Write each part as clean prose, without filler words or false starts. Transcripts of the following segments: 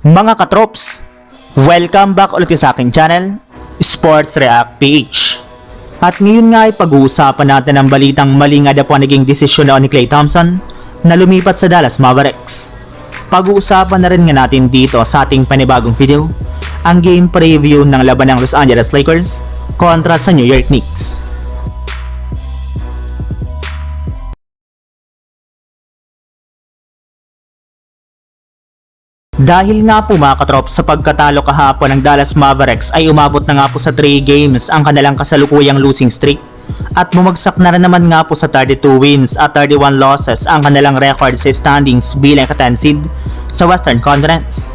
Mga katrops, welcome back ulit sa aking channel, Sports React PH. At ngayon nga ay pag-uusapan natin ang balitang mali nga po naging desisyon ni Klay Thompson na lumipat sa Dallas Mavericks. Pag-uusapan na rin nga natin dito sa ating panibagong video, ang game preview ng laban ng Los Angeles Lakers kontra sa New York Knicks. Dahil nga po mga katrop sa pagkatalo kahapon ng Dallas Mavericks ay umabot na nga po sa 3 games ang kanilang kasalukuyang losing streak at bumagsak na rin naman nga po sa 32 wins at 31 losses ang kanilang record sa standings bilang ka-10 seed sa Western Conference.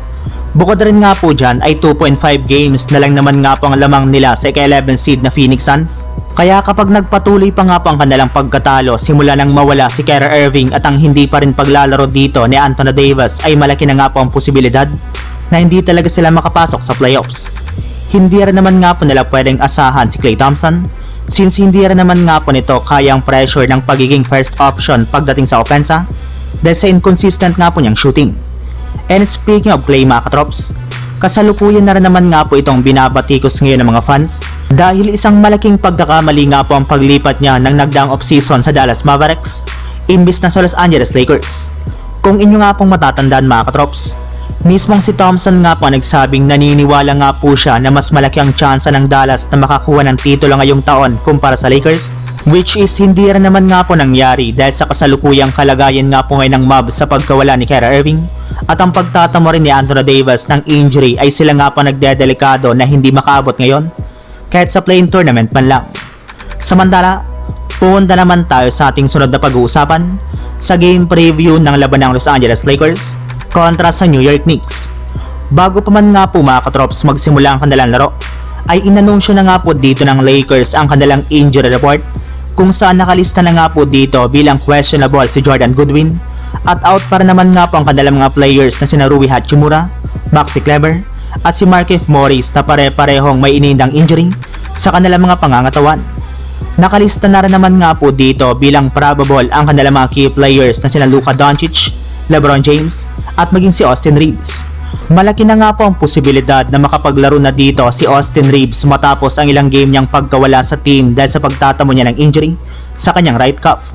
Bukod rin nga po dyan ay 2.5 games na lang naman nga po ang lamang nila sa ika-11 seed na Phoenix Suns. Kaya kapag nagpatuloy pa nga po ang kanilang pagkatalo simula nang mawala si Kyrie Irving at ang hindi pa rin paglalaro dito ni Anthony Davis ay malaki na nga po ang posibilidad na hindi talaga sila makapasok sa playoffs. Hindi rin naman nga po nila pwedeng asahan si Klay Thompson since hindi rin naman nga po nito kayang pressure ng pagiging first option pagdating sa opensa dahil sa inconsistent nga po niyang shooting. And speaking of Klay mga katrops, kasalukuyan na rin naman nga po itong binabatikos ngayon ng mga fans dahil isang malaking pagkakamali nga po ang paglipat niya ng nagdaang off-season sa Dallas Mavericks imbis na sa Los Angeles Lakers. Kung inyo nga pong matatandaan mga katrops, mismong si Thompson nga po nagsabing naniniwala nga po siya na mas malaki ang tsansa ng Dallas na makakuha ng titulo ngayong taon kumpara sa Lakers, which is hindi rin naman nga po nangyari dahil sa kasalukuyang kalagayan nga po ngayon ng Mavs sa pagkawala ni Kyrie Irving at ang pagtatamo rin ni Anthony Davis ng injury ay sila nga po nagdedelikado na hindi makaabot ngayon kahit sa play-in tournament man lang. Samantala, punta naman tayo sa ating sunod na pag-uusapan sa game preview ng laban ng Los Angeles Lakers kontra sa New York Knicks. Bago pa man nga po mga katrops magsimula ang kanilang laro, ay inanunsyo na nga po dito ng Lakers ang kanilang injury report kung saan nakalista na nga po dito bilang questionable si Jordan Goodwin at out para naman nga po ang kanilang mga players na sina Rui Hachimura, Maxi Kleber at si Markieff Morris na pare-parehong may inindang injury sa kanilang mga pangangatawan. Nakalista na rin naman nga po dito bilang probable ang kanilang mga key players na sina Luka Doncic, LeBron James at maging si Austin Reeves. Malaki na nga po ang posibilidad na makapaglaro na dito si Austin Reeves matapos ang ilang game niyang pagkawala sa team dahil sa pagtatamo niya ng injury sa kanyang right cuff.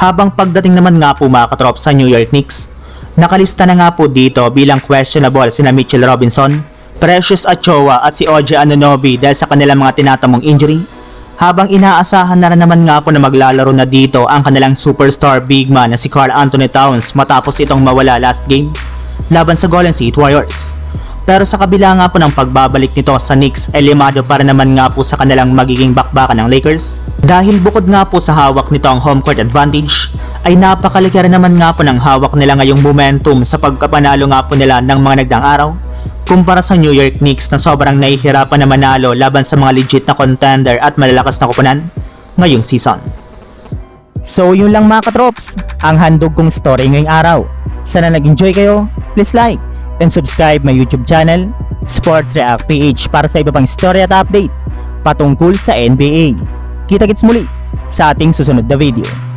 Habang pagdating naman nga po mga katrop sa New York Knicks, nakalista na nga po dito bilang questionable sina Mitchell Robinson, Precious Achiuwa at si OG Anunoby dahil sa kanilang mga tinatamong injury, habang inaasahan na rin naman nga po na maglalaro na dito ang kanilang superstar big man na si Karl Anthony Towns matapos itong mawala last game laban sa Golden State Warriors. Pero sa kabila nga po ng pagbabalik nito sa Knicks ay limado para naman nga po sa kanilang magiging bakbakan ng Lakers dahil bukod nga po sa hawak nito ang home court advantage ay napakalaki rin naman nga po ng hawak nila ngayong momentum sa pagkapanalo nga po nila ng mga nagdaang araw kumpara sa New York Knicks na sobrang nahihirapan na manalo laban sa mga legit na contender at malalakas na koponan ngayong season. So yun lang mga katrops, ang handog kong story ngayong araw. Sana nag-enjoy kayo, please like and subscribe my YouTube channel, Sports React PH para sa iba pang story at update patungkol sa NBA. Kita-kits muli sa ating susunod na video.